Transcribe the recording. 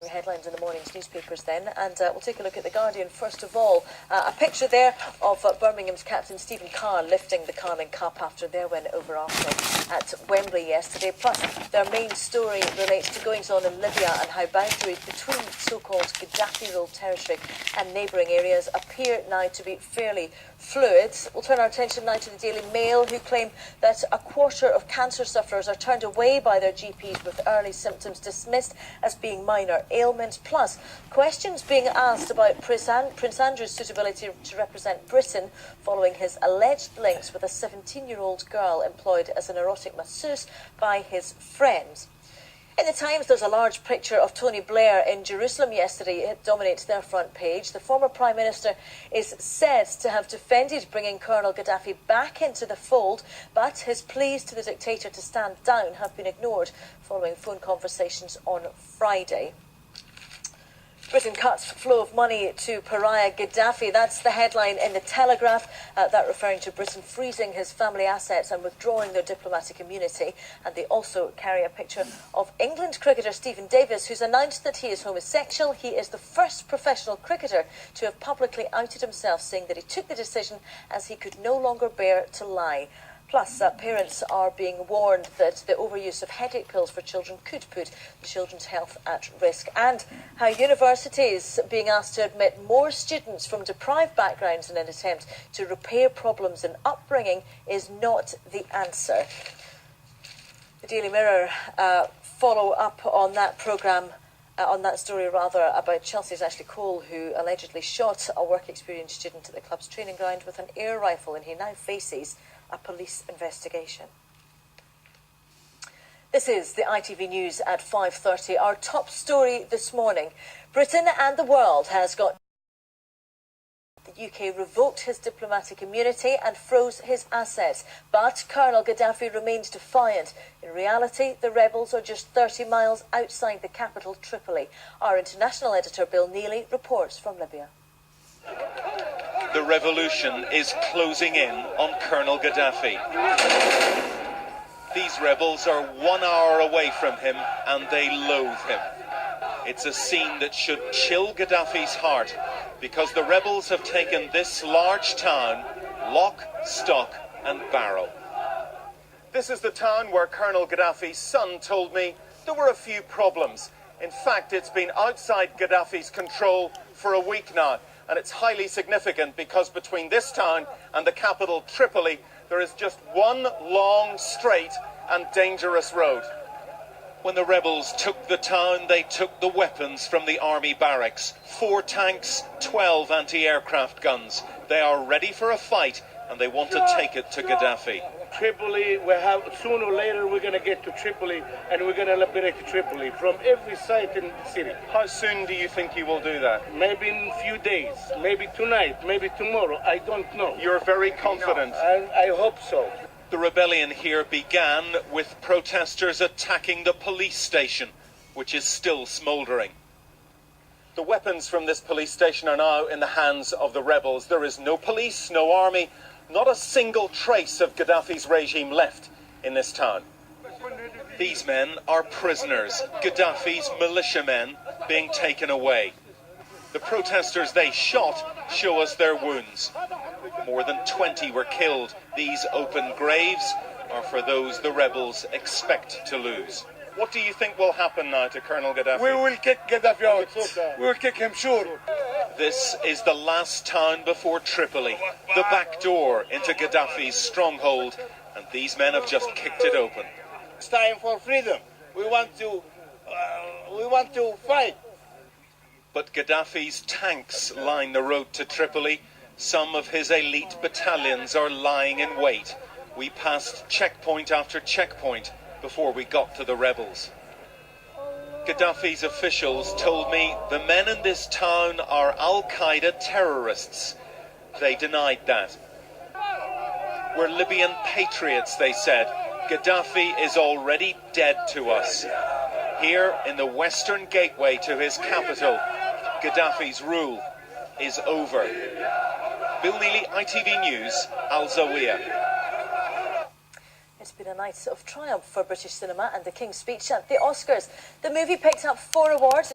the headlines in the morning's newspapers then, and we'll take a look at The Guardian first of all. A picture there of Birmingham's captain Stephen Carr lifting the Carling Cup after their win over Arsenal at Wembley yesterday. Plus, their main story relates to goings-on in Libya and how boundaries between so-called Gaddafi-ruled territory and neighbouring areas appear now to be fairly fluid. We'll turn our attention now to the Daily Mail, who claim that a quarter of cancer sufferers are turned away by their GPs with early symptoms dismissed as being minor ailments. Plus, questions being asked about Prince Andrew's suitability to represent Britain following his alleged links with a 17-year-old girl employed as an erotic masseuse by his friends. In the Times, there's a large picture of Tony Blair in Jerusalem yesterday. It dominates their front page. The former Prime Minister is said to have defended bringing Colonel Gaddafi back into the fold, but his pleas to the dictator to stand down have been ignored following phone conversations on Friday. Britain cuts flow of money to pariah Gaddafi. That's the headline in the Telegraph, that referring to Britain freezing his family assets and withdrawing their diplomatic immunity. And they also carry a picture of England cricketer Stephen Davis, who's announced that he is homosexual. He is the first professional cricketer to have publicly outed himself, saying that he took the decision as he could no longer bear to lie. Plus, parents are being warned that the overuse of headache pills for children could put children's health at risk. And how universities being asked to admit more students from deprived backgrounds in an attempt to repair problems in upbringing is not the answer. The Daily Mirror follow up on that programme, on that story rather, about Chelsea's Ashley Cole, who allegedly shot a work-experience student at the club's training ground with an air rifle, and he now faces a police investigation. This is the ITV News at 5:30. Our top story this morning: Britain and the world has got. The UK revoked his diplomatic immunity and froze his assets, but Colonel Gaddafi remains defiant. In reality, the rebels are just 30 miles outside the capital, Tripoli. Our international editor Bill Neely reports from Libya. The revolution is closing in on Colonel Gaddafi. These rebels are 1 hour away from him and they loathe him. It's a scene that should chill Gaddafi's heart, because the rebels have taken this large town, lock, stock and barrel. This is the town where Colonel Gaddafi's son told me there were a few problems. In fact, it's been outside Gaddafi's control for a week now. And it's highly significant because between this town and the capital, Tripoli, there is just one long, straight and dangerous road. When the rebels took the town, they took the weapons from the army barracks. 4 tanks, 12 anti-aircraft guns. They are ready for a fight and they want to take it to Gaddafi. Tripoli, sooner or later we're going to get to Tripoli and we're going to liberate Tripoli from every site in the city. How soon do you think you will do that? Maybe in a few days, maybe tonight, maybe tomorrow, I don't know. You're very confident. I hope so. The rebellion here began with protesters attacking the police station, which is still smouldering. The weapons from this police station are now in the hands of the rebels. There is no police, no army, not a single trace of Gaddafi's regime left in this town. These men are prisoners, Gaddafi's militiamen being taken away. The protesters they shot show us their wounds. More than 20 were killed. These open graves are for those the rebels expect to lose. What do you think will happen now to Colonel Gaddafi? We will kick Gaddafi out. We will kick him, sure. This is the last town before Tripoli, the back door into Gaddafi's stronghold, and these men have just kicked it open. It's time for freedom. We want to fight. But Gaddafi's tanks line the road to Tripoli. Some of his elite battalions are lying in wait. We passed checkpoint after checkpoint before we got to the rebels. Gaddafi's officials told me the men in this town are Al-Qaeda terrorists. They denied that. We're Libyan patriots, they said. Gaddafi is already dead to us. Here in the western gateway to his capital, Gaddafi's rule is over. Bill Neely, ITV News, Al Zawiya. It's been a night of triumph for British cinema and the King's Speech at the Oscars. The movie picked up 4 awards.